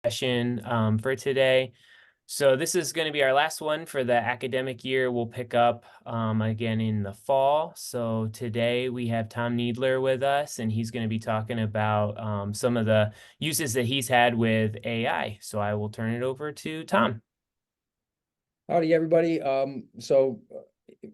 session for today. So this is going to be our last one for the academic year. We'll pick up again in the fall. So today we have Tom Needler with us, and he's going to be talking about some of the uses that he's had with AI. So I will turn it over to Tom. Howdy, everybody.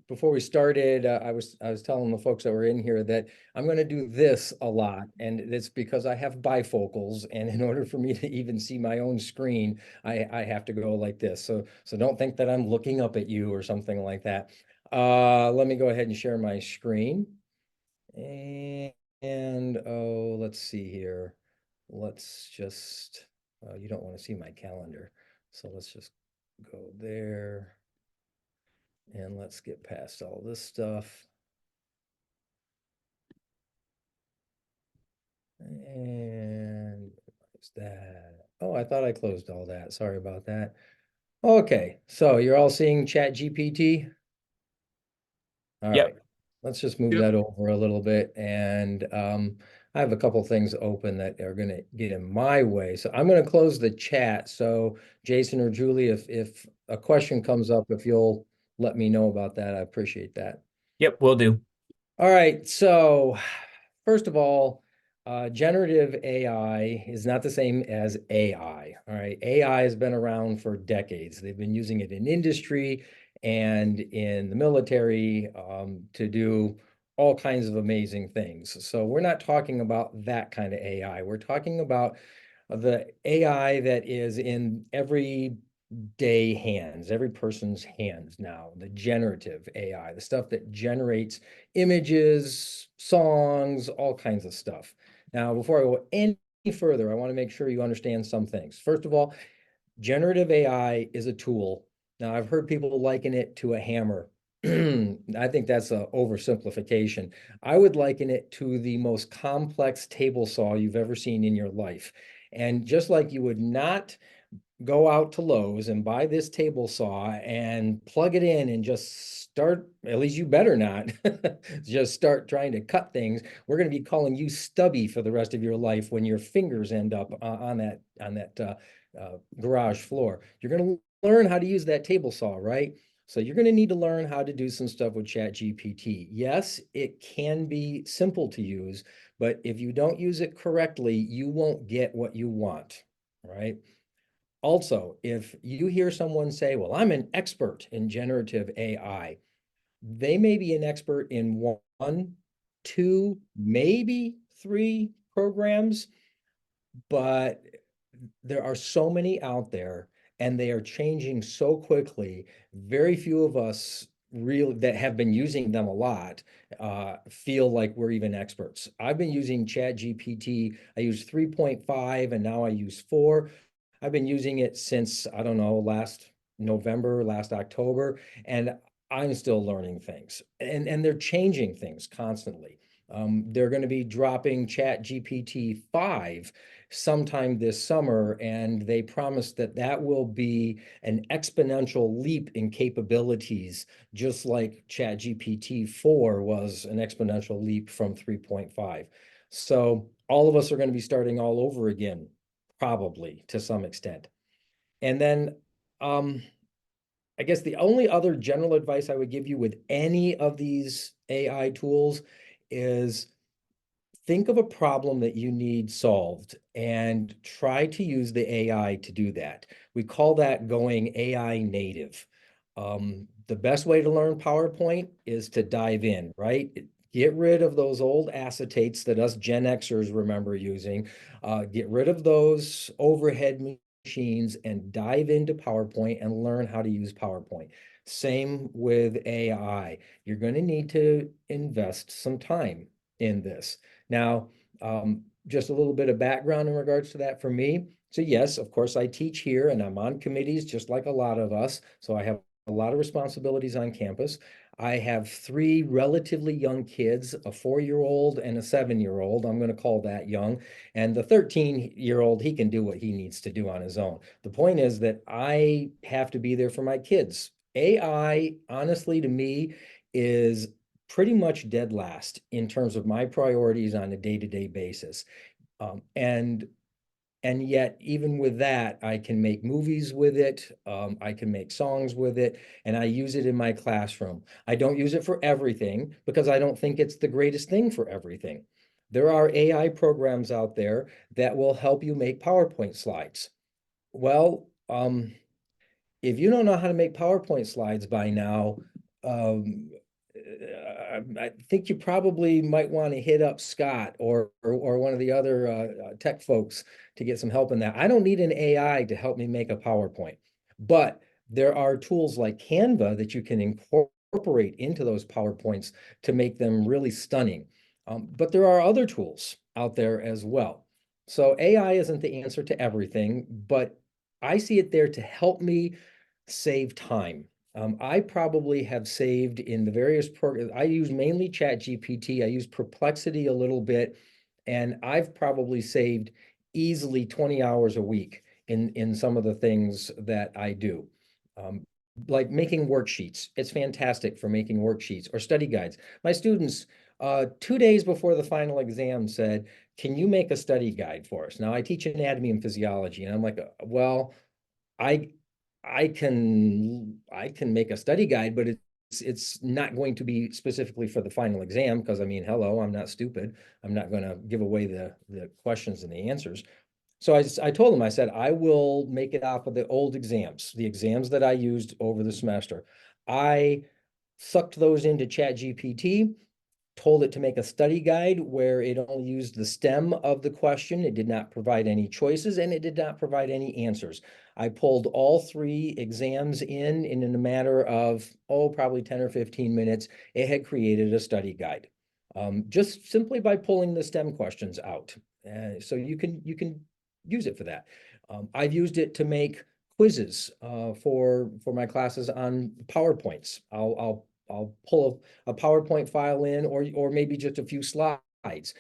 Before we started, I was telling the folks that were in here that I'm going to do this a lot, and it's because I have bifocals, and in order for me to even see my own screen, I have to go like this. So don't think that I'm looking up at you or something like that. Let me go ahead and share my screen, and oh, let's see here. Let's just you don't want to see my calendar, so let's just go there. And let's get past all this stuff. And what's that? Oh, I thought I closed all that. Sorry about that. Okay, so you're all seeing Chat GPT? All right, Yep. let's just move Yep. that over a little bit. And I have a couple things open that are going to get in my way. So I'm going to close the chat. So Jason or Julie, if a question comes up, if you'll let me know about that, I appreciate that. Yep, will do. All right, so first of all, generative AI is not the same as AI. All right, AI has been around for decades. They've been using it in industry and in the military to do all kinds of amazing things. So we're not talking about that kind of AI. We're talking about the AI that is in everyday hands, every person's hands now, the generative AI, the stuff that generates images, songs, all kinds of stuff. Now, before I go any further, I want to make sure you understand some things. First of all, generative AI is a tool. Now, I've heard people liken it to a hammer. I think that's an oversimplification. I would liken it to the most complex table saw you've ever seen in your life. And just like you would not go out to Lowe's and buy this table saw and plug it in and just start, at least you better not, just start trying to cut things. We're going to be calling you stubby for the rest of your life when your fingers end up on that garage floor. You're going to learn how to use that table saw, right? So you're going to need to learn how to do some stuff with ChatGPT. Yes, it can be simple to use, but if you don't use it correctly, you won't get what you want, right? Also, if you hear someone say, well, I'm an expert in generative AI, they may be an expert in one, two, maybe three programs, but there are so many out there and they are changing so quickly. Very few of us really that have been using them a lot feel like we're even experts. I've been using Chat GPT. I use 3.5 and now I use 4. I've been using it since, I don't know, last November, last October, and I'm still learning things. And they're changing things constantly. They're going to be dropping Chat GPT 5 sometime this summer, and they promised that that will be an exponential leap in capabilities, just like Chat GPT 4 was an exponential leap from 3.5. So all of us are going to be starting all over again, probably to some extent. And then I guess the only other general advice I would give you with any of these AI tools is think of a problem that you need solved and try to use the AI to do that. We call that going AI native. The best way to learn PowerPoint is to dive in, right? Get rid of those old acetates that us Gen Xers remember using. Get rid of those overhead machines and dive into PowerPoint and learn how to use PowerPoint. Same with AI. You're going to need to invest some time in this. Now, just a little bit of background in regards to that for me. So yes, of course, I teach here and I'm on committees just like a lot of us. So I have a lot of responsibilities on campus. I have 3 relatively young kids, a 4-year-old and a 7-year-old. I'm going to call that young. And the 13-year-old, he can do what he needs to do on his own. The point is that I have to be there for my kids. AI, honestly, to me, is pretty much dead last in terms of my priorities on a day-to-day basis. And And yet, even with that, I can make movies with it. I can make songs with it, and I use it in my classroom. I don't use it for everything because I don't think it's the greatest thing for everything. There are AI programs out there that will help you make PowerPoint slides. Well, if you don't know how to make PowerPoint slides by now, um, I think you probably might want to hit up Scott or one of the other tech folks to get some help in that. I don't need an AI to help me make a PowerPoint, but there are tools like Canva that you can incorporate into those PowerPoints to make them really stunning. But there are other tools out there as well. So AI isn't the answer to everything, but I see it there to help me save time. I probably have saved in the various programs. I use mainly ChatGPT. I use Perplexity a little bit, and I've probably saved easily 20 hours a week in some of the things that I do. Um, like making worksheets. It's fantastic for making worksheets or study guides. My students, 2 days before the final exam said, "Can you make a study guide for us?" Now I teach anatomy and physiology, and I'm like, well, I I can make a study guide, but it's not going to be specifically for the final exam because I mean, hello, I'm not stupid. I'm not going to give away the questions and the answers. So I told them, I said, I will make it off of the old exams, the exams that I used over the semester. I sucked those into ChatGPT, told it to make a study guide where it only used the stem of the question. It did not provide any choices and it did not provide any answers. I pulled all three exams in a matter of, oh, probably 10 or 15 minutes. It had created a study guide, just simply by pulling the STEM questions out. So you can use it for that. I've used it to make quizzes for my classes on PowerPoints. I'll pull a PowerPoint file in or maybe just a few slides,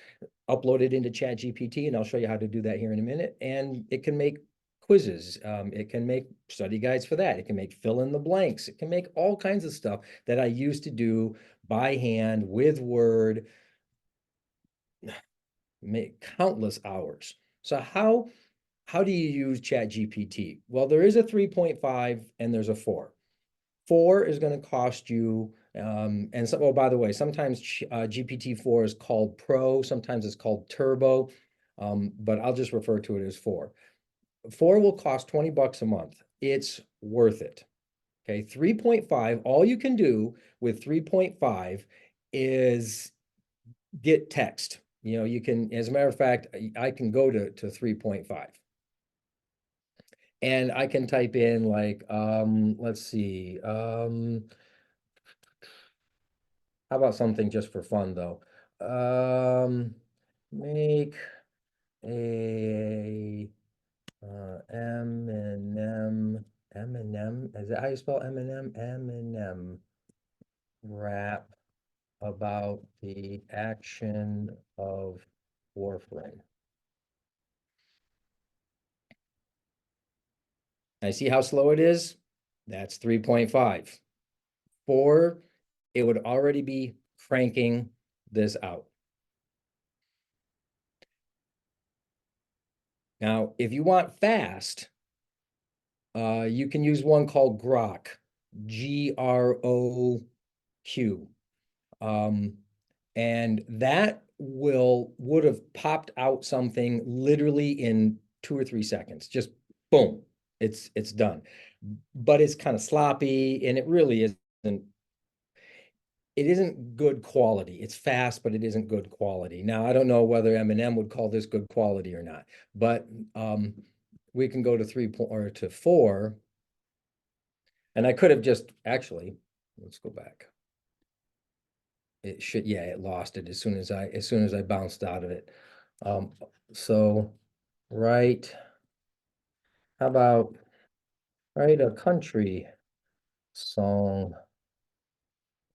upload it into ChatGPT, and I'll show you how to do that here in a minute. And it can make quizzes. It can make study guides for that. It can make fill in the blanks. It can make all kinds of stuff that I used to do by hand with Word, make countless hours. So how do you use ChatGPT? Well, there is a 3.5 and there's a 4. 4 is going to cost you, and so, oh, by the way, sometimes GPT-4 is called Pro, sometimes it's called Turbo, but I'll just refer to it as 4. 4 will cost 20 bucks a month. It's worth it. Okay, 3.5, all you can do with 3.5 is get text. You know, you can, as a matter of fact, I can go to 3.5. And I can type in like, let's see, how about something just for fun though? Make a Eminem, is that how you spell Eminem? Eminem rap about the action of warfarin. I see how slow it is. That's 3.5. 4, it would already be cranking this out. Now, if you want fast, you can use one called Grok, Groq. And that would have popped out something literally in 2 or 3 seconds. Just boom, it's done. But it's kind of sloppy, and it really isn't good quality. It's fast, but it isn't good quality. Now, I don't know whether Eminem would call this good quality or not, but we can go to 3 or to 4. And I could have just actually, let's go back. It should, yeah, it lost it as soon as I bounced out of it. So write, how about write a country song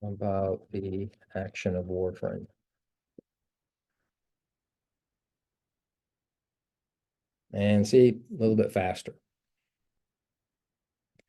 about the action of warfarin. And see, a little bit faster.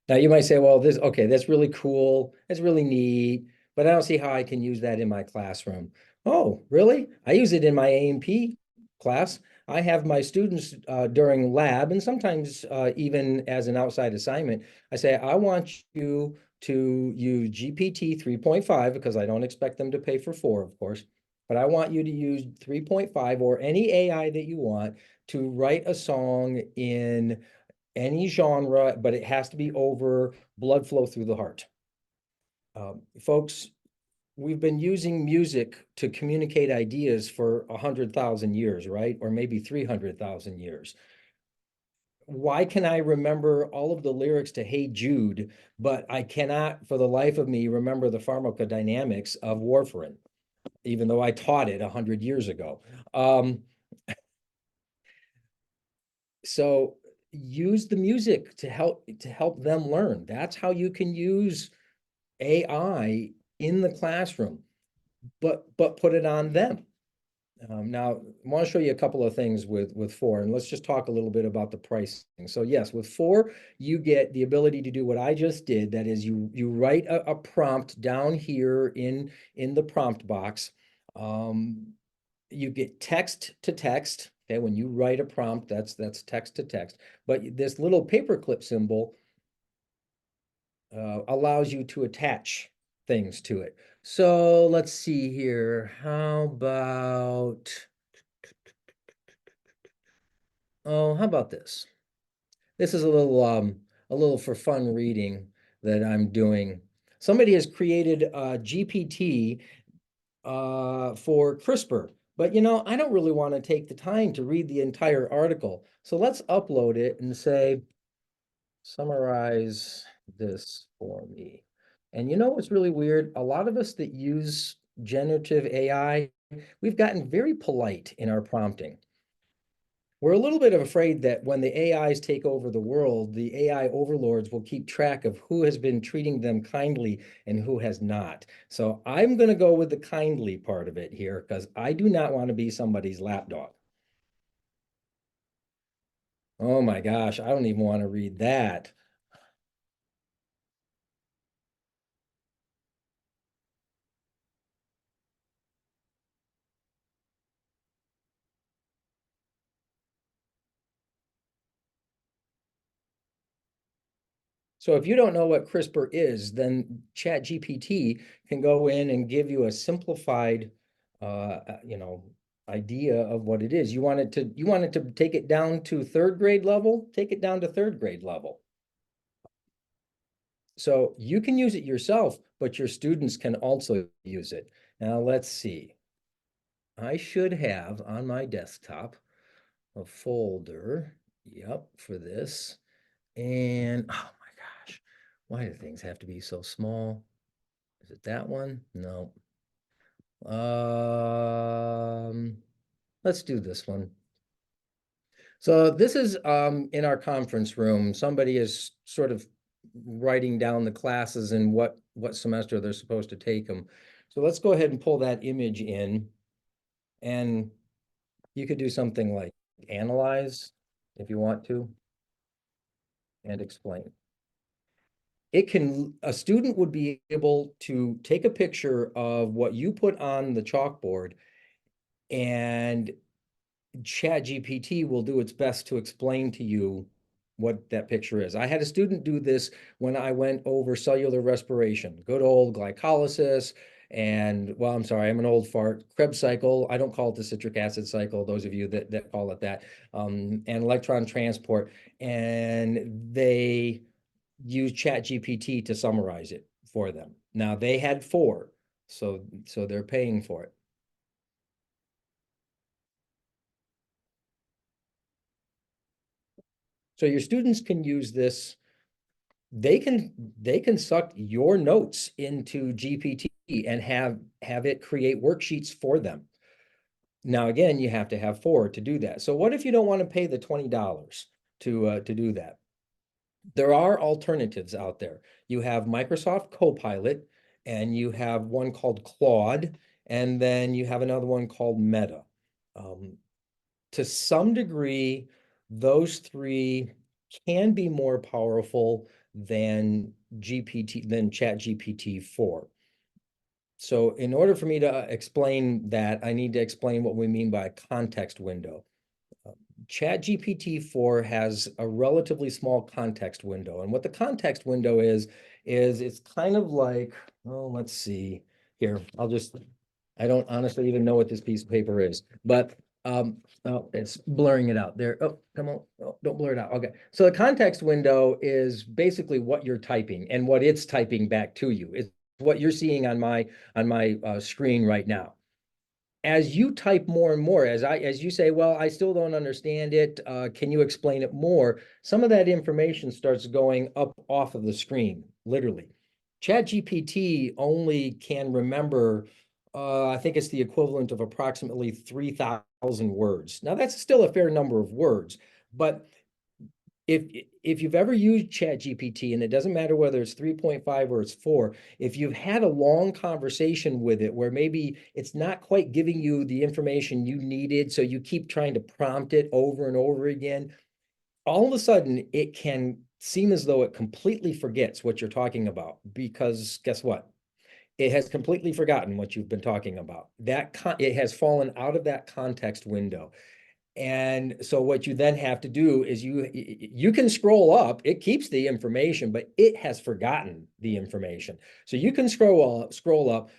Now you might say, well, okay, that's really cool. That's really neat, but I don't see how I can use that in my classroom. Oh, really? I use it in my A&P class. I have my students during lab and sometimes even as an outside assignment, I say, I want you to use GPT 3.5 because I don't expect them to pay for 4, of course, but I want you to use 3.5 or any AI that you want to write a song in any genre, but it has to be over blood flow through the heart. Folks, we've been using music to communicate ideas for 100,000 years, right? Or maybe 300,000 years. Why can I remember all of the lyrics to Hey Jude, but I cannot for the life of me remember the pharmacodynamics of warfarin, even though I taught it 100 years ago. So use the music to help them learn. That's how you can use AI in the classroom, but put it on them. Now, I want to show you a couple of things with 4, and let's just talk a little bit about the pricing. So yes, with 4, you get the ability to do what I just did. That is, you write a prompt down here in the prompt box. You get text to text. Okay, when you write a prompt, that's text to text. But this little paperclip symbol allows you to attach things to it. So let's see here. How about this? This is a little for fun reading that I'm doing. Somebody has created a GPT for CRISPR, but I don't really want to take the time to read the entire article. So let's upload it and say, summarize this for me. And what's really weird? A lot of us that use generative AI, we've gotten very polite in our prompting. We're a little bit afraid that when the AIs take over the world, the AI overlords will keep track of who has been treating them kindly and who has not. So I'm going to go with the kindly part of it here because I do not want to be somebody's lapdog. Oh my gosh, I don't even want to read that. So if you don't know what CRISPR is, then ChatGPT can go in and give you a simplified, idea of what it is. You want it to take it down to third grade level? Take it down to third grade level. So you can use it yourself, but your students can also use it. Now let's see. I should have on my desktop a folder, yep, for this. And oh my gosh, why do things have to be so small? Is it that one? No. Um, let's do this one. So this is in our conference room. Somebody is sort of writing down the classes and what semester they're supposed to take them. So let's go ahead and pull that image in, and you could do something like analyze if you want to, and explain. A student would be able to take a picture of what you put on the chalkboard, and ChatGPT will do its best to explain to you what that picture is. I had a student do this when I went over cellular respiration, good old glycolysis, and well, I'm sorry, I'm an old fart, Krebs cycle. I don't call it the citric acid cycle, those of you that call it that, and electron transport. And they use ChatGPT to summarize it for them. Now they had 4, so they're paying for it. So your students can use this. They can suck your notes into GPT and have it create worksheets for them. Now, again, you have to have 4 to do that. So what if you don't want to pay the $20 to do that? There are alternatives out there. You have Microsoft Copilot, and you have one called Claude, and then you have another one called Meta. Um, to some degree, those 3 can be more powerful than ChatGPT 4. So in order for me to explain that, I need to explain what we mean by a context window. ChatGPT 4 has a relatively small context window. And what the context window is it's kind of like, oh, let's see here. I don't honestly even know what this piece of paper is, but oh, it's blurring it out there. Oh, come on. Oh, don't blur it out. Okay. So the context window is basically what you're typing and what it's typing back to you. It's what you're seeing on my screen right now. As you type more and more, as you say, well, I still don't understand it. Can you explain it more? Some of that information starts going up off of the screen, literally. ChatGPT only can remember, I think it's the equivalent of approximately 3,000 words. Now, that's still a fair number of words, but if if you've ever used ChatGPT, and it doesn't matter whether it's 3.5 or it's 4, if you've had a long conversation with it where maybe it's not quite giving you the information you needed, so you keep trying to prompt it over and over again, all of a sudden it can seem as though it completely forgets what you're talking about, because guess what? It has completely forgotten what you've been talking about. It has fallen out of that context window. And so what you then have to do is you can scroll up, it keeps the information, but it has forgotten the information. So you can scroll up,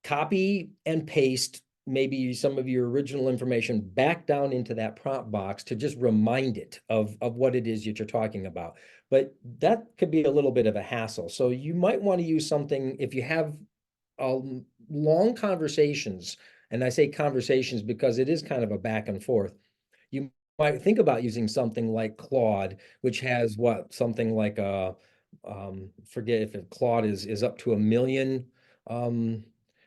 copy and paste maybe some of your original information back down into that prompt box to just remind it of what it is that you're talking about. But that could be a little bit of a hassle. So you might want to use something if you have long conversations, and I say conversations because it is kind of a back and forth. You might think about using something like Claude, which has something like forget if Claude is up to 1 million. Um,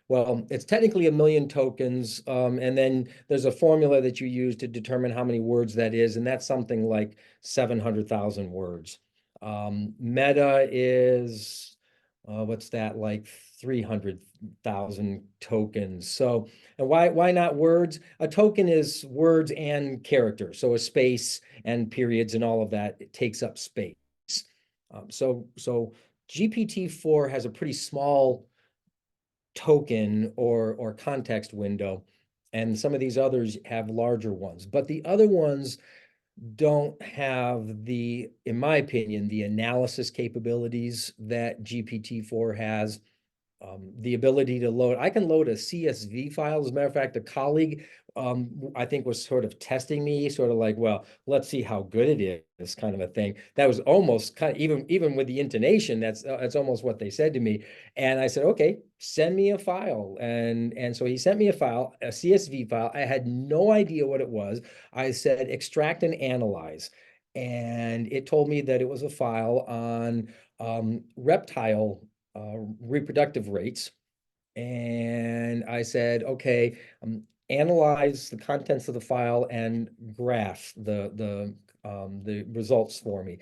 well, it's technically 1 million tokens, and then there's a formula that you use to determine how many words that is, and that's something like 700,000 words. Meta is what's that, like 300,000 tokens. So, and why not words? A token is words and characters. So a space and periods and all of that, it takes up space. So GPT-4 has a pretty small token or context window, and some of these others have larger ones. But the other ones don't have in my opinion, the analysis capabilities that GPT-4 has. The ability to load, I can load a CSV file. As a matter of fact, a colleague, I think, was sort of testing me, sort of like, well, let's see how good it is, kind of a thing. That was almost kind of, even with the intonation, that's almost what they said to me. And I said, okay, send me a file. And so he sent me a file, a CSV file. I had no idea what it was. I said, extract and analyze. And it told me that it was a file on reptile reproductive rates. And I said, okay, analyze the contents of the file and graph the results for me.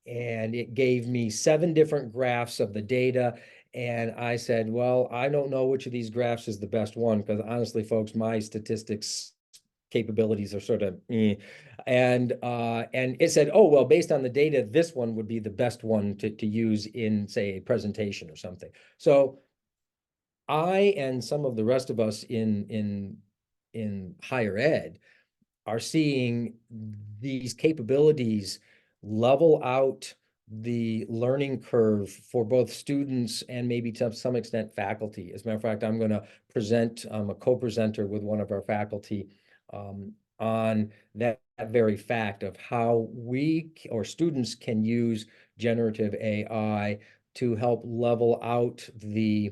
And it gave me 7 different graphs of the data. And I said, well, I don't know which of these graphs is the best one, because honestly, folks, my statistics capabilities are sort of and it said, oh, well, based on the data, this one would be the best one to use in, say, a presentation or something. So I and some of the rest of us in higher ed are seeing these capabilities level out the learning curve for both students and maybe to some extent faculty. As a matter of fact, I'm going to present, I'm a co-presenter with one of our faculty on that very fact of how we or students can use generative AI to help level out the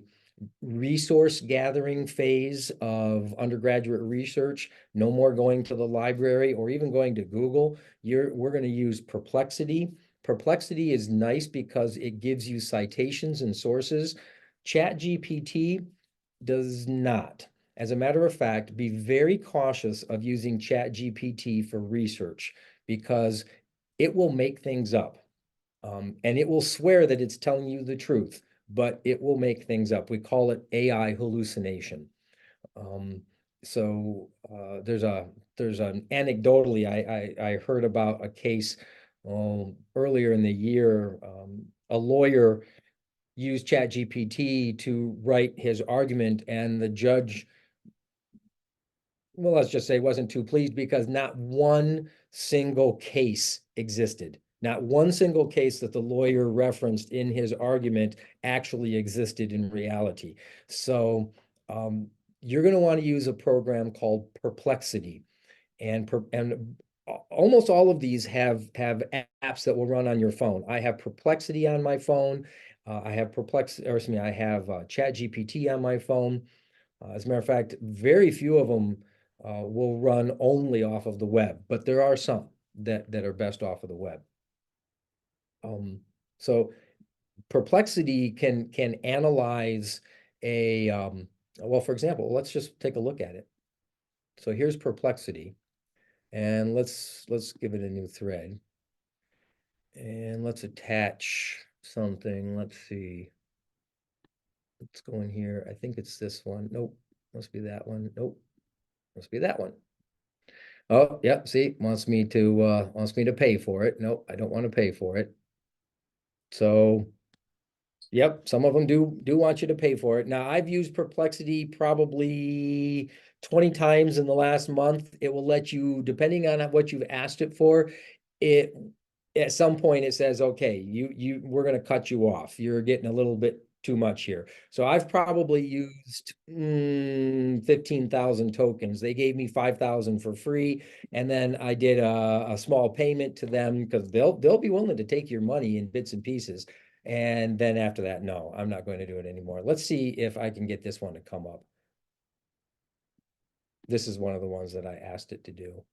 resource gathering phase of undergraduate research. No more going to the library or even going to Google. We're going to use Perplexity. Perplexity is nice because it gives you citations and sources. ChatGPT does not. As a matter of fact, be very cautious of using ChatGPT for research, because it will make things up. And it will swear that it's telling you the truth, but it will make things up. We call it AI hallucination. Um, there's an anecdotally, I heard about a case earlier in the year. A lawyer used ChatGPT to write his argument, and the judge well, let's just say wasn't too pleased because not one single case existed. Not one single case that the lawyer referenced in his argument actually existed in reality. So um, you're going to want to use a program called Perplexity. And almost all of these have apps that will run on your phone. I have Perplexity on my phone. I have I have Chat GPT on my phone. As a matter of fact, very few of them will run only off of the web, but there are some that are best off of the web. So Perplexity can analyze a well, for example, let's just take a look at it. So here's Perplexity, and let's give it a new thread, and let's attach something. Let's see. Let's go in here. I think it's this one. Nope, must be that one. Nope, must be that one. Oh, yeah, see, wants me to pay for it. Nope, I don't want to pay for it. So, yep, some of them do want you to pay for it. Now, I've used Perplexity probably 20 times in the last month. It will let you, depending on what you've asked it for, it at some point it says, okay, we're going to cut you off. You're getting a little bit too much here. So I've probably used 15,000 tokens. They gave me 5,000 for free, and then I did a small payment to them because they'll be willing to take your money in bits and pieces. And then after that, no, I'm not going to do it anymore. Let's see if I can get this one to come up. This is one of the ones that I asked it to do.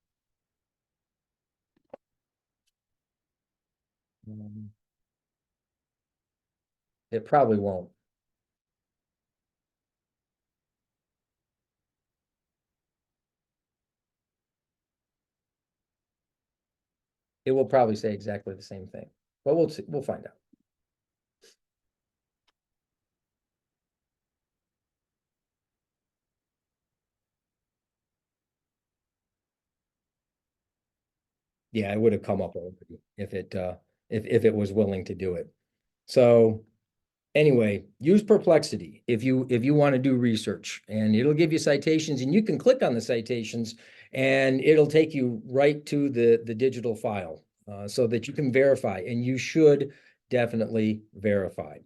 It probably won't. It will probably say exactly the same thing, but we'll see. We'll find out. Yeah, it would have come up already if it was willing to do it. So anyway, use Perplexity if you want to do research, and it'll give you citations, and you can click on the citations, and it'll take you right to the digital file so that you can verify, and you should definitely verify.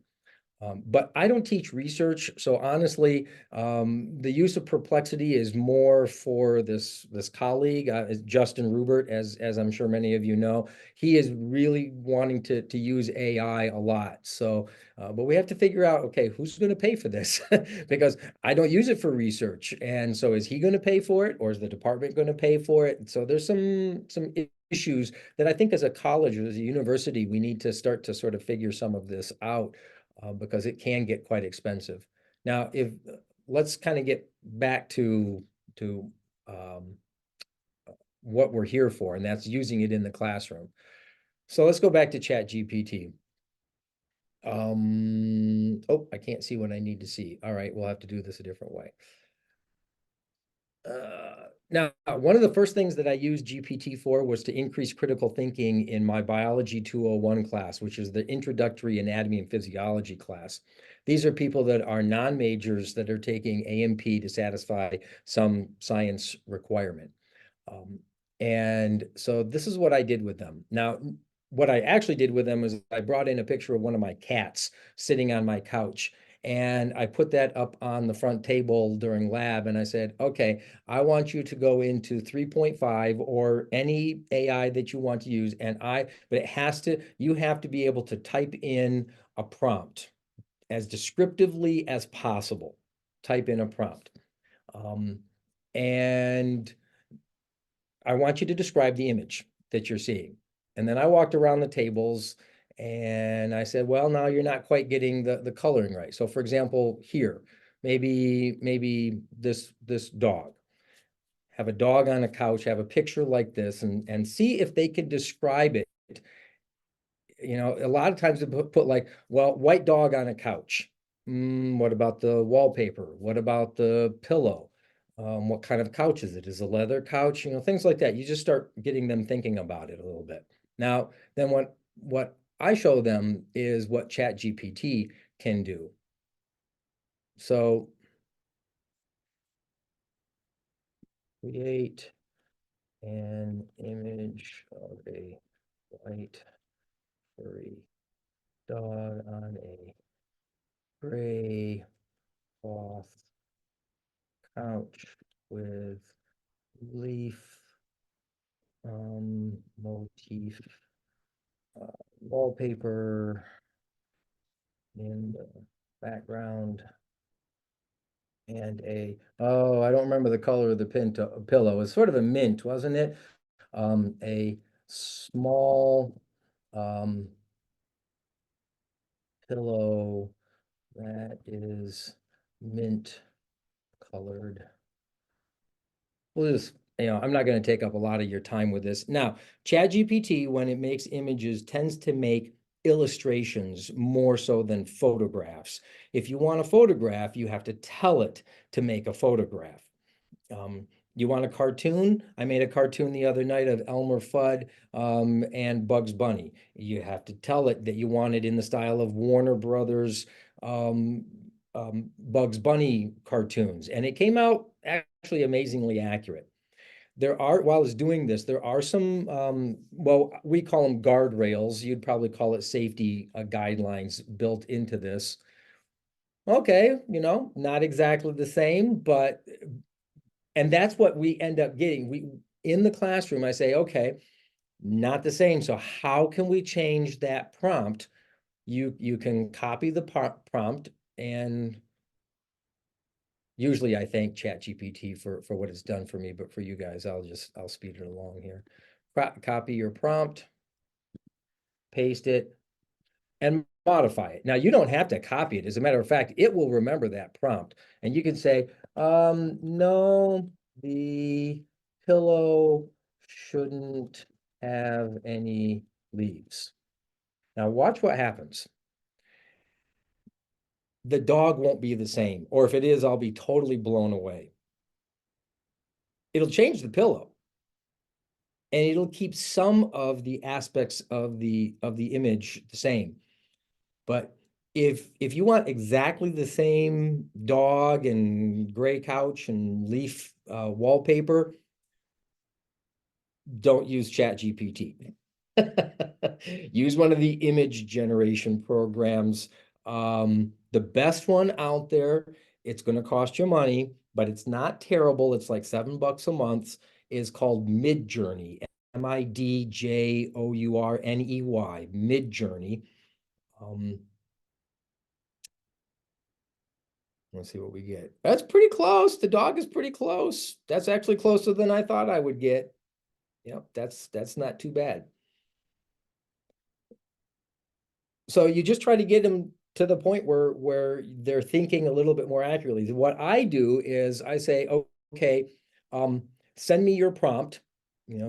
But I don't teach research, so honestly, the use of Perplexity is more for this colleague, Justin Rubert, as I'm sure many of you know. He is really wanting to use AI a lot. So, but we have to figure out, okay, who's going to pay for this? Because I don't use it for research, and so is he going to pay for it, or is the department going to pay for it? So there's some issues that I think as a college or as a university, we need to start to sort of figure some of this out because it can get quite expensive. Now, if let's kind of get back to um, what we're here for, and that's using it in the classroom. So let's go back to Chat GPT. Oh, I can't see what I need to see. All right, we'll have to do this a different way. Now, one of the first things that I used GPT for was to increase critical thinking in my Biology 201 class, which is the introductory anatomy and physiology class. These are people that are non-majors that are taking A&P to satisfy some science requirement. Um, and so this is what I did with them. Now, what I actually did with them is I brought in a picture of one of my cats sitting on my couch. And I put that up on the front table during lab. And I said, okay, I want you to go into 3.5 or any AI that you want to use. But you have to be able to type in a prompt as descriptively as possible. Type in a prompt. Um, and I want you to describe the image that you're seeing. And then I walked around the tables and I said, well, now you're not quite getting the coloring right. So for example, here, maybe this dog. Have a dog on a couch, have a picture like this, and see if they can describe it. You know, a lot of times they put like, well, white dog on a couch. What about the wallpaper? What about the pillow? What kind of couch is it? Is it a leather couch? You know, things like that. You just start getting them thinking about it a little bit. Now, then what I show them is what Chat GPT can do. So create an image of a white furry dog on a gray cloth couch with leaf motif wallpaper in the background and I don't remember the color of the pillow. It was sort of a mint, wasn't it? A small pillow that is mint colored. We'll just, I'm not going to take up a lot of your time with this. Now, ChatGPT, when it makes images, tends to make illustrations more so than photographs. If you want a photograph, you have to tell it to make a photograph. You want a cartoon? I made a cartoon the other night of Elmer Fudd and Bugs Bunny. You have to tell it that you want it in the style of Warner Brothers Bugs Bunny cartoons. And it came out actually amazingly accurate. While I was doing this, there are some, well, we call them guardrails. You'd probably call it safety guidelines built into this. Okay, not exactly the same, and that's what we end up getting. In the classroom, I say, okay, not the same. So how can we change that prompt? You can copy the prompt, and usually I thank ChatGPT for what it's done for me, but for you guys, I'll speed it along here. Copy your prompt, paste it, and modify it. Now, you don't have to copy it. As a matter of fact, it will remember that prompt. And you can say, no, the pillow shouldn't have any leaves. Now, watch what happens. The dog won't be the same. Or if it is, I'll be totally blown away. It'll change the pillow. And it'll keep some of the aspects of the image the same. But if you want exactly the same dog and gray couch and leaf wallpaper, don't use ChatGPT. Use one of the image generation programs. The best one out there, it's going to cost you money, but it's not terrible. It's like $7 a month, is called Midjourney, Midjourney, Midjourney. Let's see what we get. That's pretty close. The dog is pretty close. That's actually closer than I thought I would get. Yep, that's not too bad. So you just try to get them to the point where they're thinking a little bit more accurately. What I do is I say, okay, send me your prompt,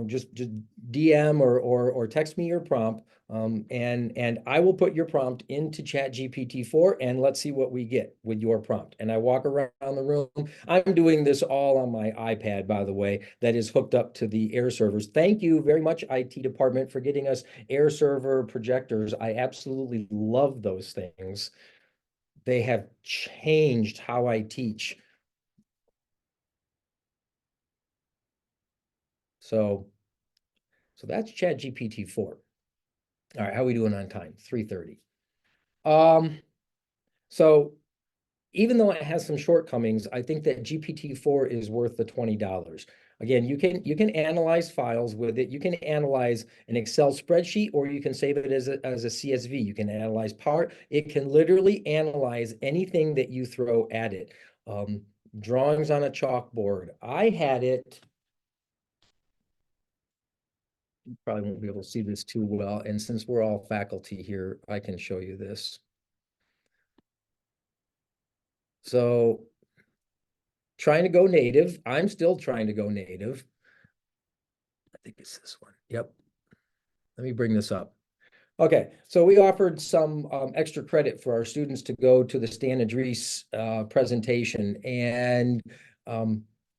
just DM or text me your prompt, and I will put your prompt into ChatGPT-4, and let's see what we get with your prompt. And I walk around the room. I'm doing this all on my iPad, by the way, that is hooked up to the air servers. Thank you very much, IT department, for getting us air server projectors. I absolutely love those things. They have changed how I teach. So that's ChatGPT-4. All right, how are we doing on time? 3:30. So even though it has some shortcomings, I think that GPT-4 is worth the $20. Again, you can analyze files with it. You can analyze an Excel spreadsheet, or you can save it as a CSV. You can analyze part. It can literally analyze anything that you throw at it. Drawings on a chalkboard. I had it. You probably won't be able to see this too well. And since we're all faculty here, I can show you this. So trying to go native. I'm still trying to go native. I think it's this one. Yep. Let me bring this up. Okay, so we offered some extra credit for our students to go to the Stan Idris presentation, and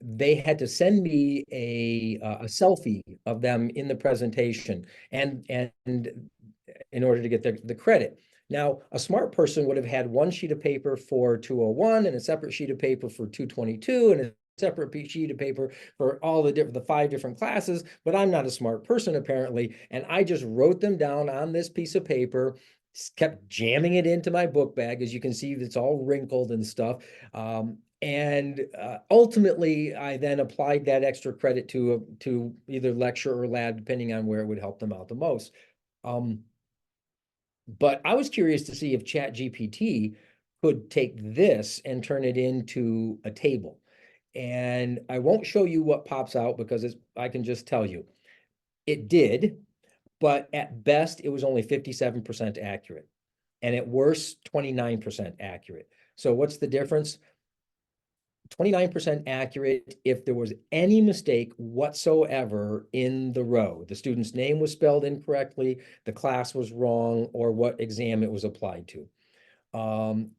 they had to send me a selfie of them in the presentation, and in order to get the credit. Now, a smart person would have had one sheet of paper for 201 and a separate sheet of paper for 222 and a separate sheet of paper for all the 5 different classes, but I'm not a smart person apparently. And I just wrote them down on this piece of paper, kept jamming it into my book bag. As you can see, it's all wrinkled and stuff. And ultimately, I then applied that extra credit to either lecture or lab, depending on where it would help them out the most. Um, but I was curious to see if ChatGPT could take this and turn it into a table. And I won't show you what pops out because I can just tell you. It did, but at best, it was only 57% accurate. And at worst, 29% accurate. So what's the difference? 29% accurate if there was any mistake whatsoever in the row. The student's name was spelled incorrectly, the class was wrong, or what exam it was applied to.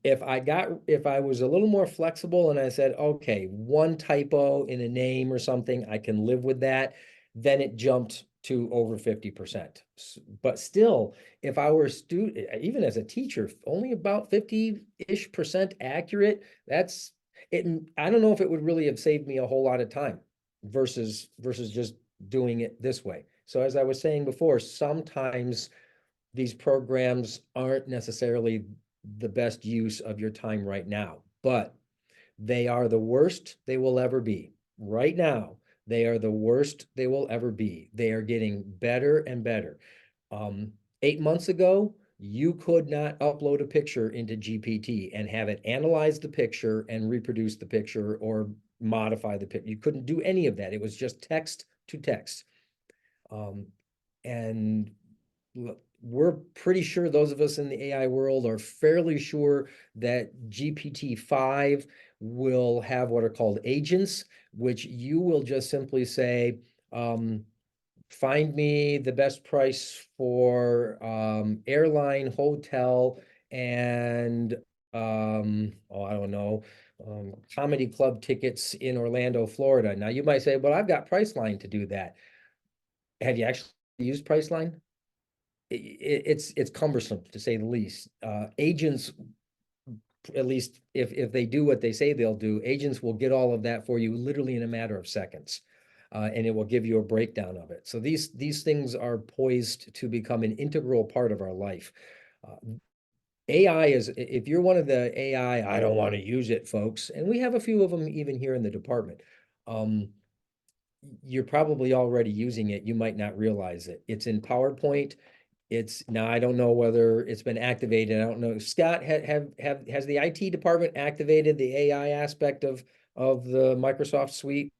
If I was a little more flexible and I said, okay, one typo in a name or something, I can live with that, then it jumped to over 50%. But still, if I were a student, even as a teacher, only about 50-ish% accurate, that's it. I don't know if it would really have saved me a whole lot of time versus just doing it this way. So as I was saying before, sometimes these programs aren't necessarily the best use of your time right now, but they are the worst they will ever be. Right now, they are the worst they will ever be. They are getting better and better. 8 months ago, you could not upload a picture into GPT and have it analyze the picture and reproduce the picture or modify the picture. You couldn't do any of that. It was just text to text. And we're pretty sure, those of us in the AI world are fairly sure that GPT-5 will have what are called agents, which you will just simply say, find me the best price for airline, hotel, and I don't know, comedy club tickets in Orlando, Florida. Now you might say, well, I've got Priceline to do that. Have you actually used Priceline? It's cumbersome to say the least. Agents, at least if they do what they say they'll do, agents will get all of that for you literally in a matter of seconds. And it will give you a breakdown of it. So these things are poised to become an integral part of our life. AI is, if you're one of the AI, I don't want to use it, folks, and we have a few of them even here in the department. You're probably already using it. You might not realize it. It's in PowerPoint. It's now, I don't know whether it's been activated. I don't know. Scott, has the IT department activated the AI aspect of the Microsoft suite?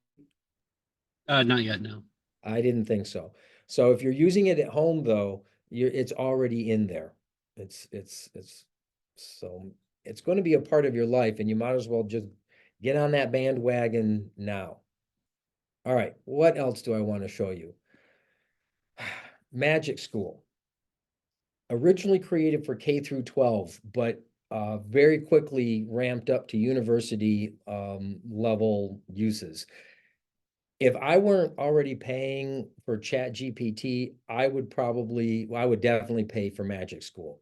Not yet, no. I didn't think so. So if you're using it at home though, it's already in there. It's so it's going to be a part of your life, and you might as well just get on that bandwagon now. All right, what else do I want to show you? Magic School. Originally created for K through 12, but very quickly ramped up to university level uses. If I weren't already paying for ChatGPT, I would definitely pay for Magic School.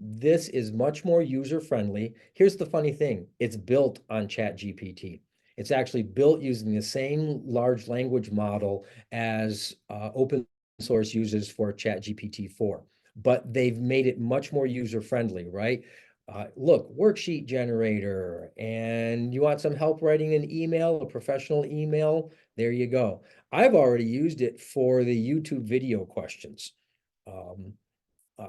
This is much more user-friendly. Here's the funny thing. It's built on ChatGPT. It's actually built using the same large language model as open source uses for ChatGPT 4, but they've made it much more user-friendly, right? Look, worksheet generator, and you want some help writing an email, a professional email, there you go. I've already used it for the YouTube video questions.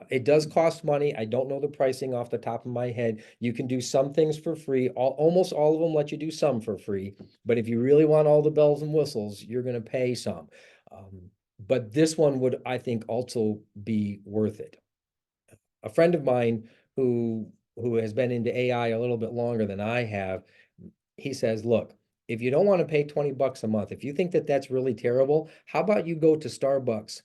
It does cost money. I don't know the pricing off the top of my head. You can do some things for free. Almost all of them let you do some for free. But if you really want all the bells and whistles, you're going to pay some. But this one would, I think, also be worth it. A friend of mine who has been into AI a little bit longer than I have, he says, look, if you don't want to pay 20 bucks a month, if you think that that's really terrible, how about you go to Starbucks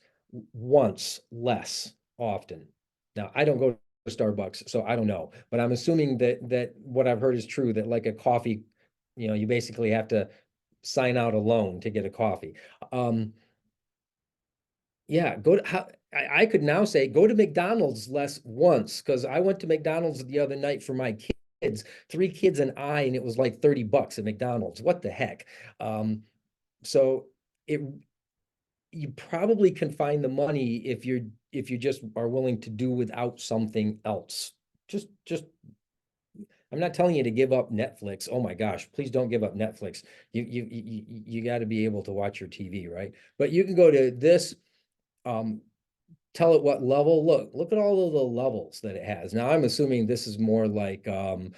once less often? Now, I don't go to Starbucks, so I don't know, but I'm assuming that what I've heard is true, that like a coffee, you basically have to sign out a loan to get a coffee. Yeah, I could now say go to McDonald's less once, because I went to McDonald's the other night for my three kids and I, and it was like $30 at McDonald's. What the heck? So it you probably can find the money if you just are willing to do without something else. Just I'm not telling you to give up Netflix. Oh my gosh, please don't give up Netflix. You got to be able to watch your TV, right? But you can go to this, tell it what level. Look at all of the levels that it has. Now I'm assuming this is more like the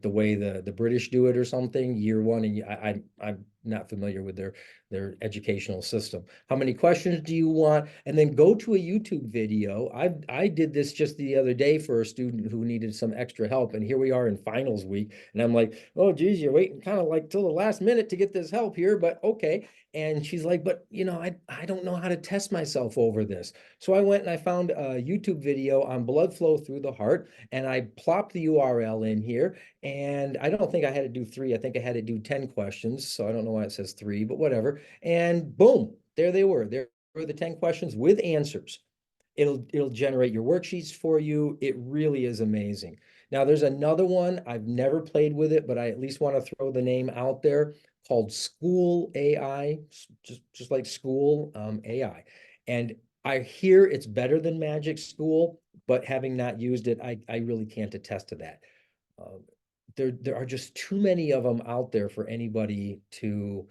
way the British do it or something, year one, and I'm not familiar with their educational system. How many questions do you want? And then go to a YouTube video. I did this just the other day for a student who needed some extra help, and here we are in finals week, and I'm like, oh geez, you're waiting kind of like till the last minute to get this help here, but okay. And she's like, but I don't know how to test myself over this. So I went and I found a YouTube video on blood flow through the heart, and I plopped the URL in here. And I don't think I had to do three. I think I had to do 10 questions. So I don't know why it says three, but whatever. And boom, there they were. There were the 10 questions with answers. It'll generate your worksheets for you. It really is amazing. Now there's another one. I've never played with it, but I at least want to throw the name out there, called School AI, just like School AI. And I hear it's better than Magic School, but having not used it, I really can't attest to that. Uh, there are just too many of them out there for anybody to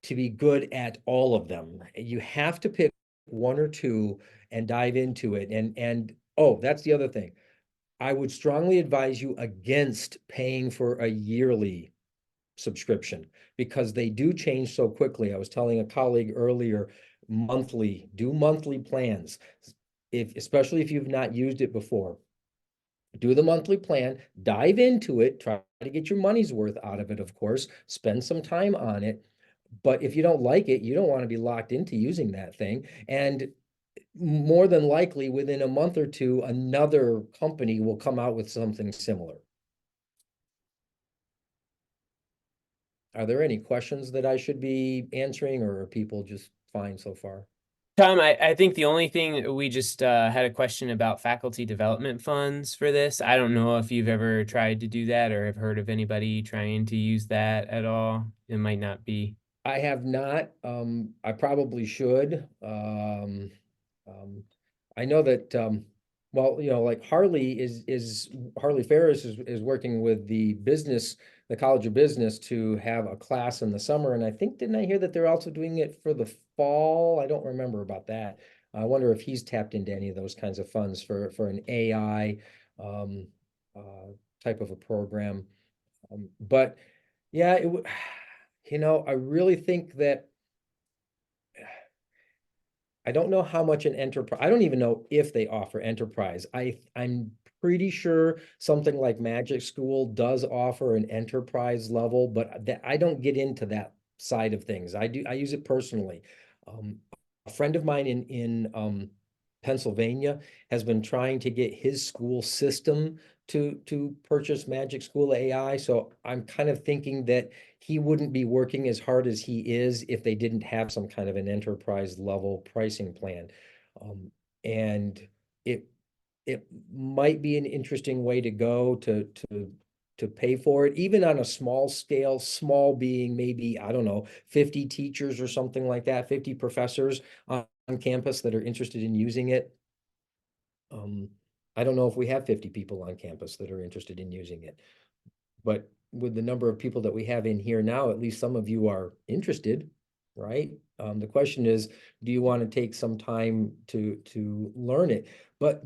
be good at all of them. You have to pick one or two and dive into it. And oh, that's the other thing. I would strongly advise you against paying for a yearly subscription because they do change so quickly. I was telling a colleague earlier, do monthly plans. Especially if you've not used it before, do the monthly plan, dive into it, try to get your money's worth out of it, of course, spend some time on it. But if you don't like it, you don't want to be locked into using that thing. And more than likely, within a month or two, another company will come out with something similar. Are there any questions that I should be answering, or are people just fine so far? Tom, I think the only thing we just had a question about faculty development funds for this. I don't know if you've ever tried to do that or have heard of anybody trying to use that at all. It might not be. I have not. I probably should. I know that, well, like Harley Ferris is working with the College of Business to have a class in the summer. And I think, didn't I hear that they're also doing it for the fall? I don't remember about that. I wonder if he's tapped into any of those kinds of funds for an AI um, type of a program. But yeah, it would, I really think that I don't know how much an enterprise, I don't even know if they offer enterprise. I'm pretty sure something like Magic School does offer an enterprise level, but I don't get into that side of things. I use it personally. Um, a friend of mine in Pennsylvania has been trying to get his school system to purchase Magic School AI. So I'm kind of thinking that he wouldn't be working as hard as he is if they didn't have some kind of an enterprise level pricing plan. Um, and it it might be an interesting way to go to pay for it, even on a small scale, small being maybe, I don't know, 50 teachers or something like that, 50 professors on campus that are interested in using it. I don't know if we have 50 people on campus that are interested in using it, but with the number of people that we have in here now, at least some of you are interested, right? The question is, do you want to take some time to learn it? But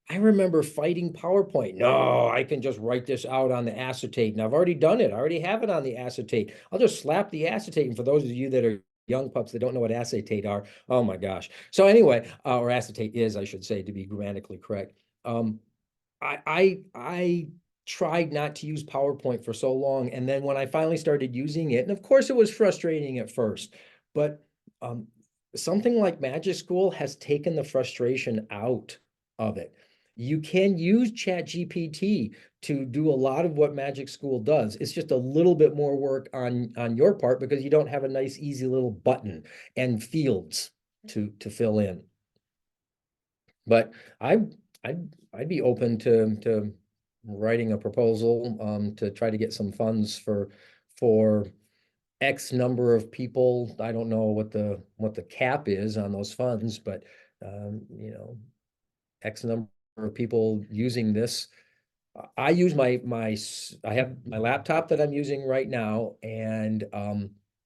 I remember fighting PowerPoint. No, I can just write this out on the acetate, and I've already done it. I already have it on the acetate. I'll just slap the acetate. And for those of you that are young pups that don't know what acetate are, oh my gosh. So anyway, or acetate is, I should say, to be grammatically correct. I tried not to use PowerPoint for so long, and then when I finally started using it, and of course it was frustrating at first, but um, something like Magic School has taken the frustration out of it. You can use ChatGPT to do a lot of what Magic School does. It's just a little bit more work on your part because you don't have a nice, easy little button and fields to fill in. But I I'd be open to writing a proposal to try to get some funds for X number of people. I don't know what the cap is on those funds, but you know, X number of people using this. I use I have my laptop that I'm using right now, and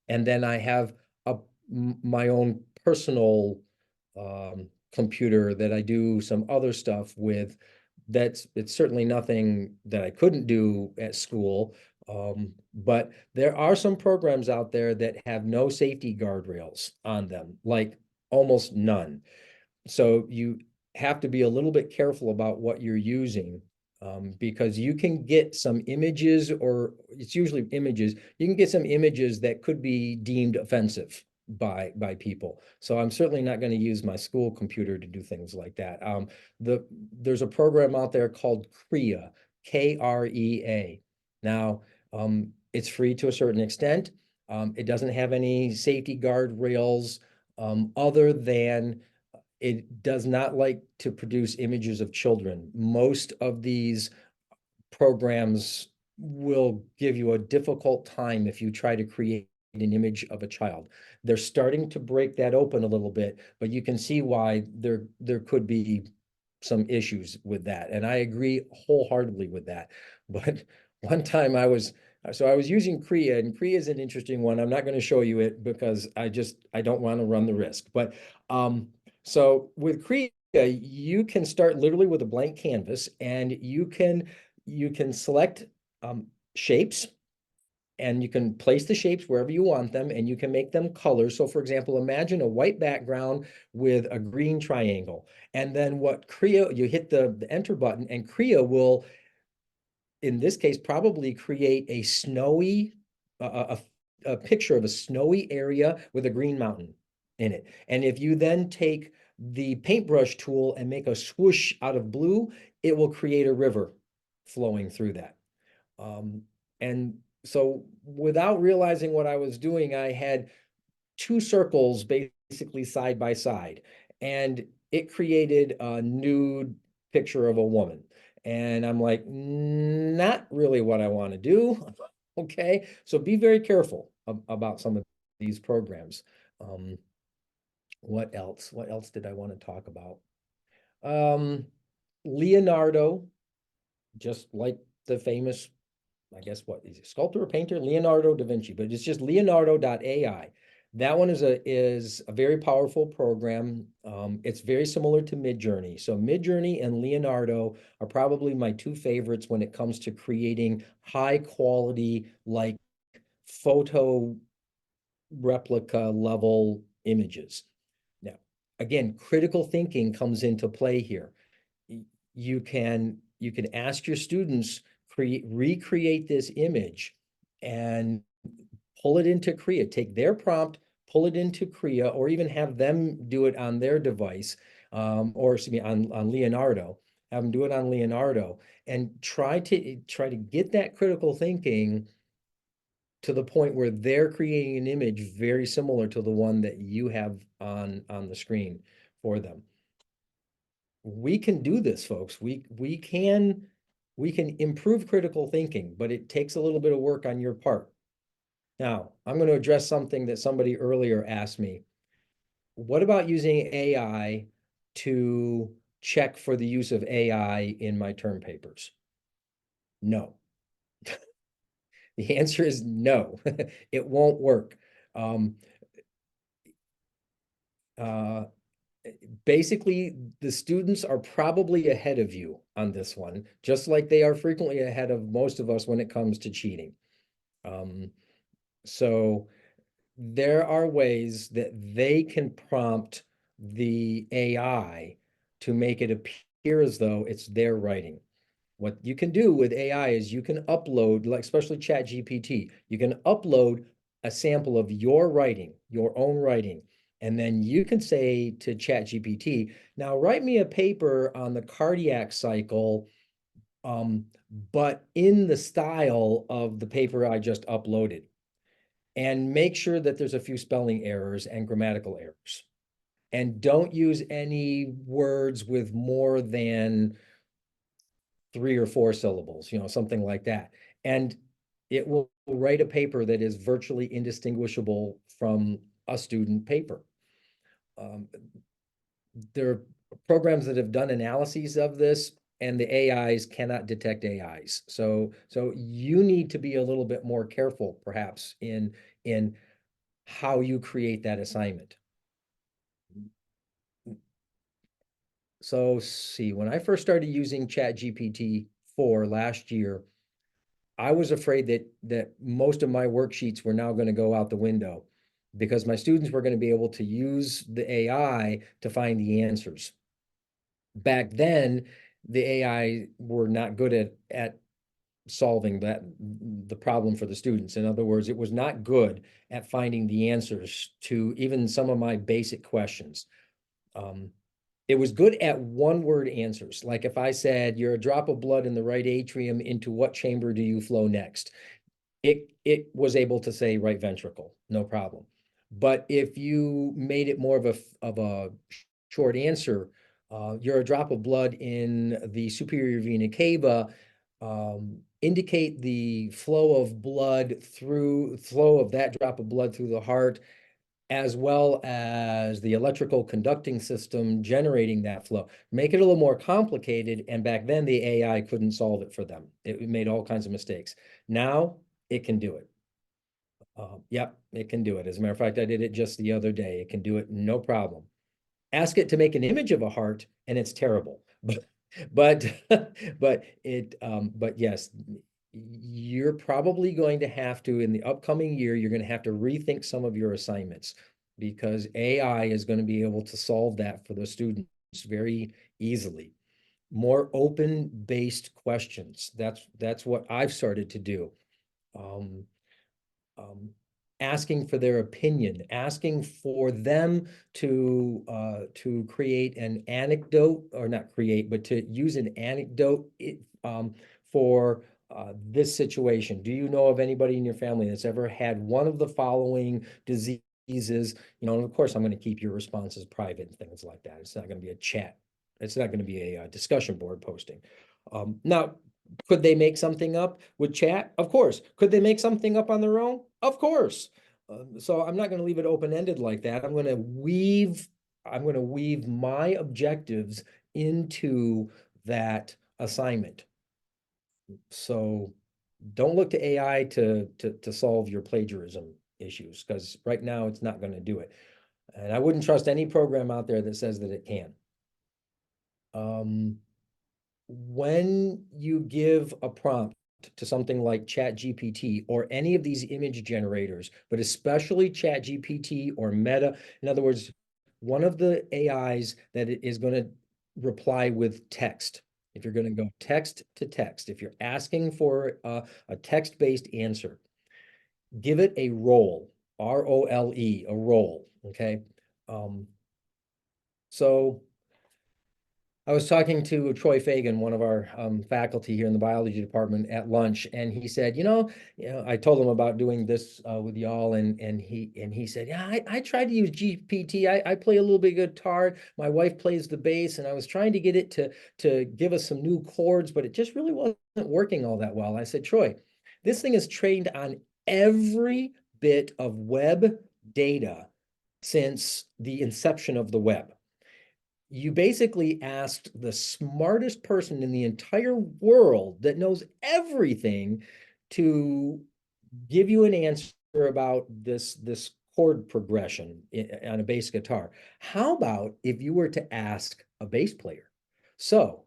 then I have my own personal computer that I do some other stuff with. It's certainly nothing that I couldn't do at school. But there are some programs out there that have no safety guardrails on them, like almost none. So you have to be a little bit careful about what you're using, because you can get some images, or it's usually images. You can get some images that could be deemed offensive by people. So I'm certainly not going to use my school computer to do things like that. There's a program out there called KREA, KREA. Now, it's free to a certain extent. It doesn't have any safety guardrails, other than it does not like to produce images of children. Most of these programs will give you a difficult time if you try to create an image of a child. They're starting to break that open a little bit, but you can see why there could be some issues with that. And I agree wholeheartedly with that. But one time I was using KREA, and KREA is an interesting one. I'm not going to show you it because I don't want to run the risk. But so with KREA, you can start literally with a blank canvas, and you can select shapes, and you can place the shapes wherever you want them, and you can make them colors. So for example, imagine a white background with a green triangle. And then what KREA, you hit the enter button, and KREA will, in this case, probably create a snowy, a picture of a snowy area with a green mountain in it. And if you then take the paintbrush tool and make a swoosh out of blue, it will create a river flowing through that. And so without realizing what I was doing, I had two circles basically side by side, and it created a nude picture of a woman. And I'm like, not really what I want to do. Okay, so be very careful about some of these programs. What else? What else did I want to talk about? Leonardo, just like the famous, I guess, what is it, sculptor or painter? Leonardo da Vinci, but it's just Leonardo.ai. That one is a very powerful program. It's very similar to Midjourney. So Midjourney and Leonardo are probably my two favorites when it comes to creating high quality, like photo replica level images. Now, again, critical thinking comes into play here. You can ask your students, recreate this image and pull it into KREA. Take their prompt, pull it into KREA, or even have them do it on their device, or excuse me, on Leonardo. Have them do it on Leonardo, and try to get that critical thinking to the point where they're creating an image very similar to the one that you have on the screen for them. We can do this, folks. We can improve critical thinking, but it takes a little bit of work on your part. Now, I'm going to address something that somebody earlier asked me. What about using AI to check for the use of AI in my term papers? No. The answer is no. It won't work. Basically, the students are probably ahead of you on this one, just like they are frequently ahead of most of us when it comes to cheating. So there are ways that they can prompt the AI to make it appear as though it's their writing. What you can do with AI is you can upload, like especially ChatGPT, you can upload a sample of your writing, your own writing, and then you can say to ChatGPT, now write me a paper on the cardiac cycle, but in the style of the paper I just uploaded. And make sure that there's a few spelling errors and grammatical errors. And don't use any words with more than 3 or 4 syllables, something like that. And it will write a paper that is virtually indistinguishable from a student paper. Um, there are programs that have done analyses of this, and the AIs cannot detect AIs. So you need to be a little bit more careful, perhaps, in how you create that assignment. So see, when I first started using ChatGPT 4 last year, I was afraid that most of my worksheets were now going to go out the window because my students were going to be able to use the AI to find the answers. Back then, the AI were not good at solving the problem for the students. In other words, it was not good at finding the answers to even some of my basic questions. It was good at one-word answers. Like if I said, you're a drop of blood in the right atrium, into what chamber do you flow next? It was able to say right ventricle, no problem. But if you made it more of a short answer, you're a drop of blood in the superior vena cava, indicate the flow of that drop of blood through the heart, as well as the electrical conducting system generating that flow. Make it a little more complicated, and back then the AI couldn't solve it for them. It made all kinds of mistakes. Now it can do it. Yep, it can do it. As a matter of fact, I did it just the other day. It can do it, no problem. Ask it to make an image of a heart, and it's terrible. But but yes, you're probably going to have to, in the upcoming year, you're going to have to rethink some of your assignments, because AI is going to be able to solve that for the students very easily. More open-based questions. That's what I've started to do. Um, Asking for their opinion, asking for them to create an anecdote, or not create, but to use an anecdote for this situation. Do you know of anybody in your family that's ever had one of the following diseases? And of course, I'm going to keep your responses private and things like that. It's not going to be a chat. It's not going to be a discussion board posting. Now, could they make something up with chat? Of course. Could they make something up on their own? Of course. So I'm not going to leave it open-ended like that. I'm going to weave my objectives into that assignment. So don't look to AI to solve your plagiarism issues, because right now it's not going to do it. And I wouldn't trust any program out there that says that it can. When you give a prompt to something like ChatGPT or any of these image generators, but especially ChatGPT or Meta, in other words, one of the AIs that is going to reply with text. If you're going to go text to text, if you're asking for a text-based answer, give it a role, ROLE, a role, okay? So I was talking to Troy Fagan, one of our faculty here in the biology department, at lunch, and he said, I told him about doing this with y'all, and he said, yeah, I tried to use GPT. I play a little bit of guitar. My wife plays the bass, and I was trying to get it to give us some new chords, but it just really wasn't working all that well. I said, Troy, this thing is trained on every bit of web data since the inception of the web. You basically asked the smartest person in the entire world that knows everything to give you an answer about this chord progression on a bass guitar. How about if you were to ask a bass player? So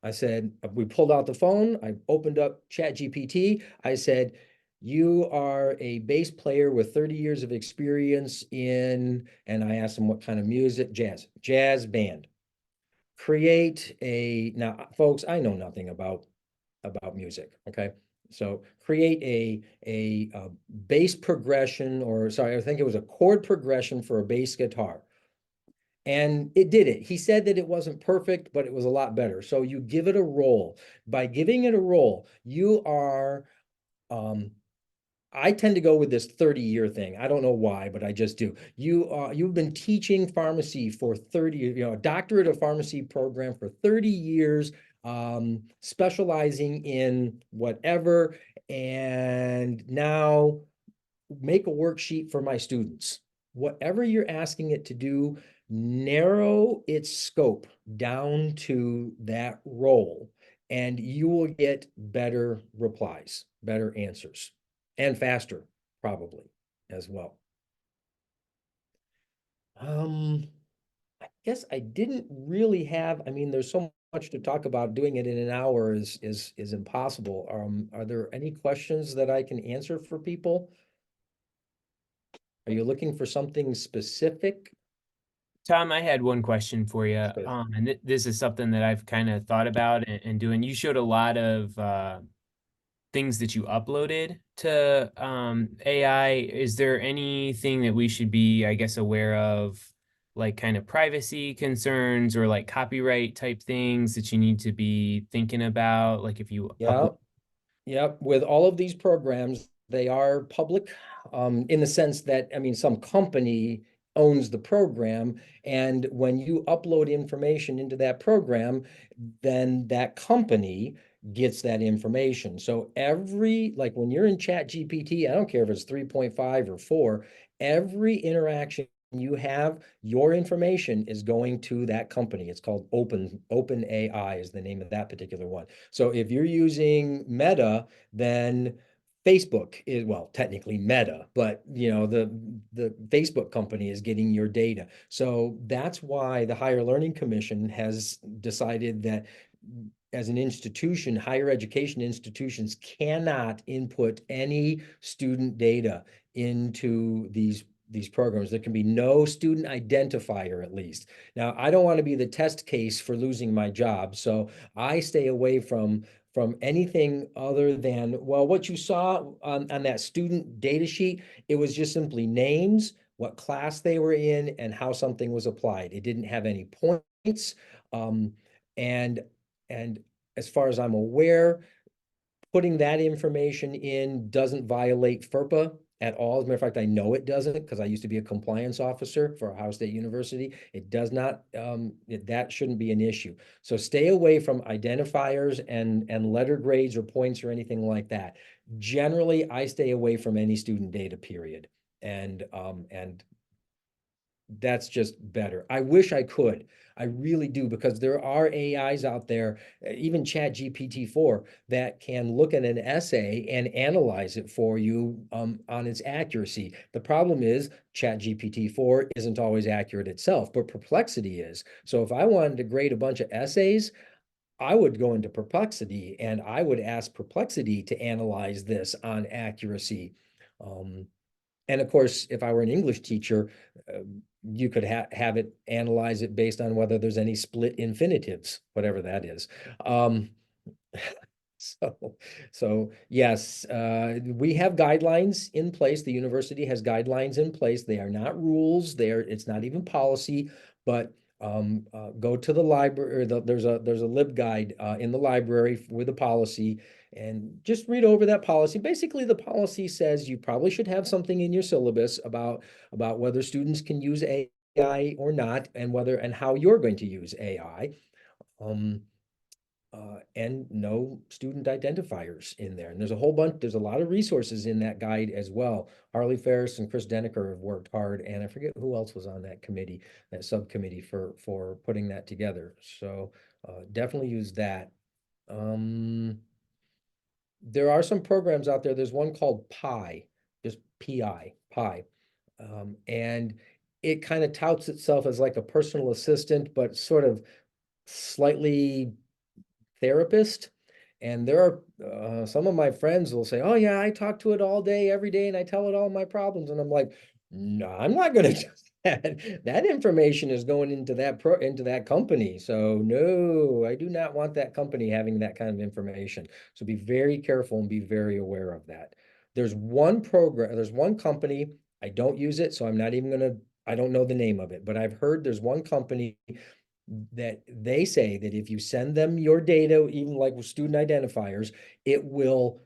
I said, we pulled out the phone, I opened up ChatGPT, I said, you are a bass player with 30 years of experience in, and I asked him what kind of music, jazz band. Now folks, I know nothing about music, okay? So create a bass progression, or sorry, I think it was a chord progression for a bass guitar. And it did it. He said that it wasn't perfect, but it was a lot better. So you give it a role. By giving it a role, you are I tend to go with this 30-year thing. I don't know why, but I just do. You've been teaching pharmacy for 30 years, a doctorate of pharmacy program for 30 years. specializing in whatever, and now make a worksheet for my students. Whatever you're asking it to do, narrow its scope down to that role, and you will get better replies, better answers, and faster, probably, as well. I guess I didn't really have, I mean, there's so much to talk about. Doing it in an hour is impossible. Are there any questions that I can answer for people? Are you looking for something specific? Tom, I had one question for you. Sure. And this is something that I've kind of thought about and doing. You showed a lot of things that you uploaded to AI. Is there anything that we should be, I guess, aware of, like kind of privacy concerns or like copyright type things that you need to be thinking about? Like if you Yeah. upload. Yep, with all of these programs, they are public, in the sense that, I mean, some company owns the program, and when you upload information into that program, then that company gets that information. So like when you're in Chat GPT, I don't care if it's 3.5 or 4, every interaction you have, your information is going to that company. It's called Open AI is the name of that particular one. So if you're using Meta, then Facebook is, well, technically Meta, but the Facebook company is getting your data. So that's why the Higher Learning Commission has decided that as an institution, higher education institutions cannot input any student data into these programs. There can be no student identifier, at least. Now, I don't want to be the test case for losing my job, so I stay away from anything other than, well, what you saw on that student data sheet, it was just simply names, what class they were in, and how something was applied. It didn't have any points. Um, and and as far as I'm aware, putting that information in doesn't violate FERPA at all. As a matter of fact, I know it doesn't because I used to be a compliance officer for Ohio State University. It does not, that shouldn't be an issue. So stay away from identifiers and letter grades or points or anything like that. Generally, I stay away from any student data, period. And that's just better. I wish I could. I really do, because there are AIs out there, even Chat GPT-4, that can look at an essay and analyze it for you on its accuracy. The problem is Chat GPT-4 isn't always accurate itself, but Perplexity is. So if I wanted to grade a bunch of essays, I would go into Perplexity and I would ask Perplexity to analyze this on accuracy. Um, and of course, if I were an English teacher, uh, you could have it analyze it based on whether there's any split infinitives, whatever that is. Um, so, so yes, we have guidelines in place. The university has guidelines in place. They are not rules. It's not even policy, but go to the library. There's a LibGuide in the library with a policy, and just read over that policy. Basically, the policy says you probably should have something in your syllabus about whether students can use AI or not, and whether and how you're going to use AI. Um, and no student identifiers in there. And there's a lot of resources in that guide as well. Harley Ferris and Chris Denneker have worked hard, and I forget who else was on that committee, that subcommittee for putting that together. So definitely use that. Um, there are some programs out there. There's one called Pi, just Pi. And it kind of touts itself as like a personal assistant, but sort of slightly therapist. And there are some of my friends will say, "Oh yeah, I talk to it all day, every day, and I tell it all my problems." And I'm like, "No, I'm not going to do that. That information is going into that company. So no, I do not want that company having that kind of information. So be very careful and be very aware of that." There's one company. I don't use it, so I'm not even gonna. I don't know the name of it, but I've heard there's one company that they say that if you send them your data, even like with student identifiers, it will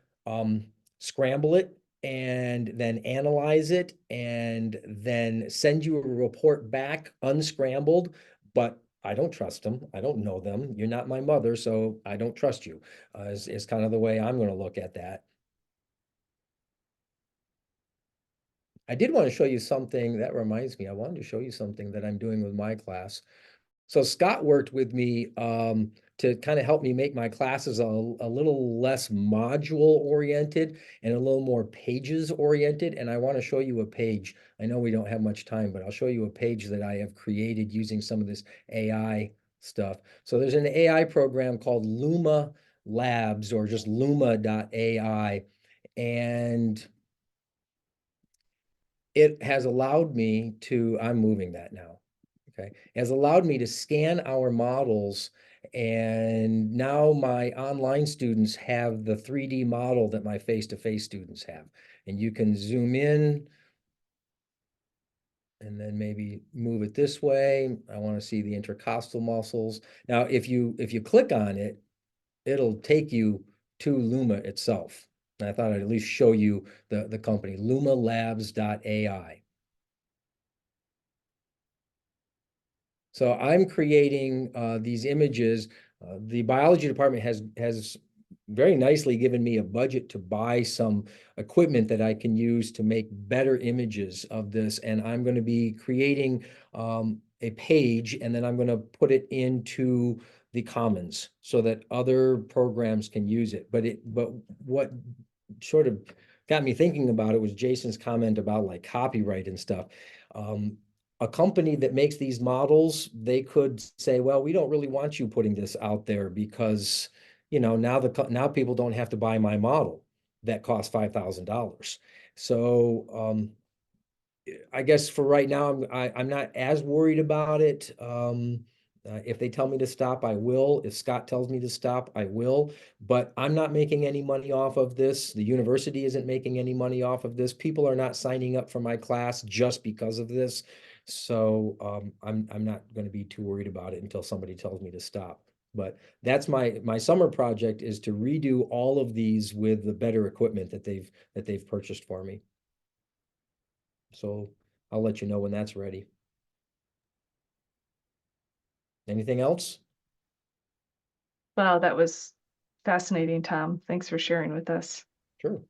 scramble it and then analyze it and then send you a report back unscrambled, but I don't trust them. I don't know them. You're not my mother, so I don't trust you, is kind of the way I'm going to look at that. I did want to show you something that reminds me. I wanted to show you something that I'm doing with my class. So Scott worked with me to kind of help me make my classes a little less module oriented and a little more pages oriented. And I want to show you a page. I know we don't have much time, but I'll show you a page that I have created using some of this AI stuff. So there's an AI program called Luma Labs or just luma.ai. And it has allowed me to, I'm moving that now. Okay, has allowed me to scan our models, and now my online students have the 3D model that my face-to-face students have. And you can zoom in and then maybe move it this way. I want to see the intercostal muscles. Now, if you click on it, it'll take you to Luma itself. And I thought I'd at least show you the company, lumalabs.ai. So I'm creating these images. The biology department has very nicely given me a budget to buy some equipment that I can use to make better images of this. And I'm going to be creating a page, and then I'm going to put it into the commons so that other programs can use it. But what sort of got me thinking about it was Jason's comment about like copyright and stuff. A company that makes these models, they could say, well, we don't really want you putting this out there because, now people don't have to buy my model that costs $5,000. So I guess for right now, I'm not as worried about it. If they tell me to stop, I will. If Scott tells me to stop, I will. But I'm not making any money off of this. The university isn't making any money off of this. People are not signing up for my class just because of this. So I'm not going to be too worried about it until somebody tells me to stop. But that's my summer project, is to redo all of these with the better equipment that they've purchased for me. So I'll let you know when that's ready. Anything else? Wow, that was fascinating, Tom. Thanks for sharing with us. Sure,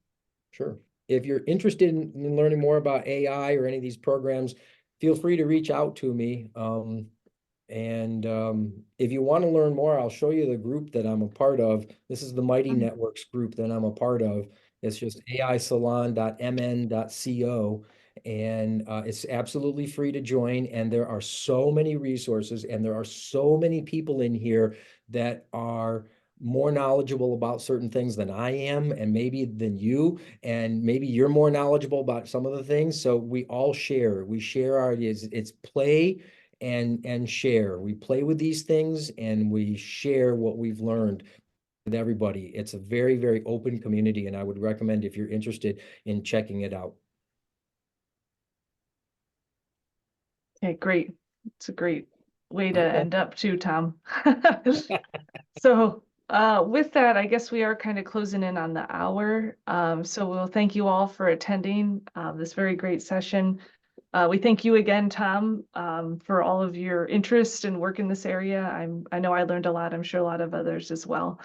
sure. If you're interested in learning more about AI or any of these programs, feel free to reach out to me. And if you want to learn more, I'll show you the group that I'm a part of. This is the Mighty Networks group that I'm a part of. It's just aisalon.mn.co. And it's absolutely free to join. And there are so many resources, and there are so many people in here that are more knowledgeable about certain things than I am, and maybe than you, and maybe you're more knowledgeable about some of the things. So we all share. We share our ideas. It's play and share. We play with these things and we share what we've learned with everybody. It's a very, very open community, and I would recommend, if you're interested, in checking it out. Okay, great. It's a great way to Okay. end up too, Tom. So with that, I guess we are kind of closing in on the hour. So we'll thank you all for attending this very great session. We thank you again, Tom, for all of your interest and work in this area. I know I learned a lot. I'm sure a lot of others as well.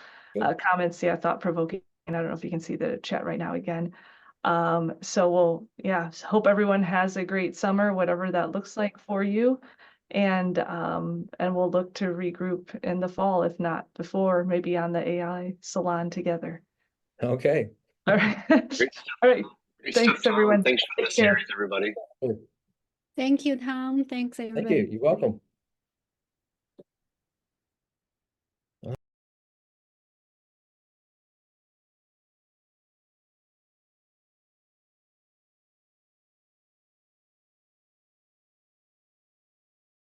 Comments, yeah, thought-provoking. I don't know if you can see the chat right now again. So we'll, hope everyone has a great summer, whatever that looks like for you. And we'll look to regroup in the fall, if not before, maybe on the AI salon together. Okay. All right. Great. All right. Great Thanks, stuff, Tom. everyone. Thanks for the Take care. series, everybody. Thank you, Tom. Thanks, Thank you. everybody. You're welcome.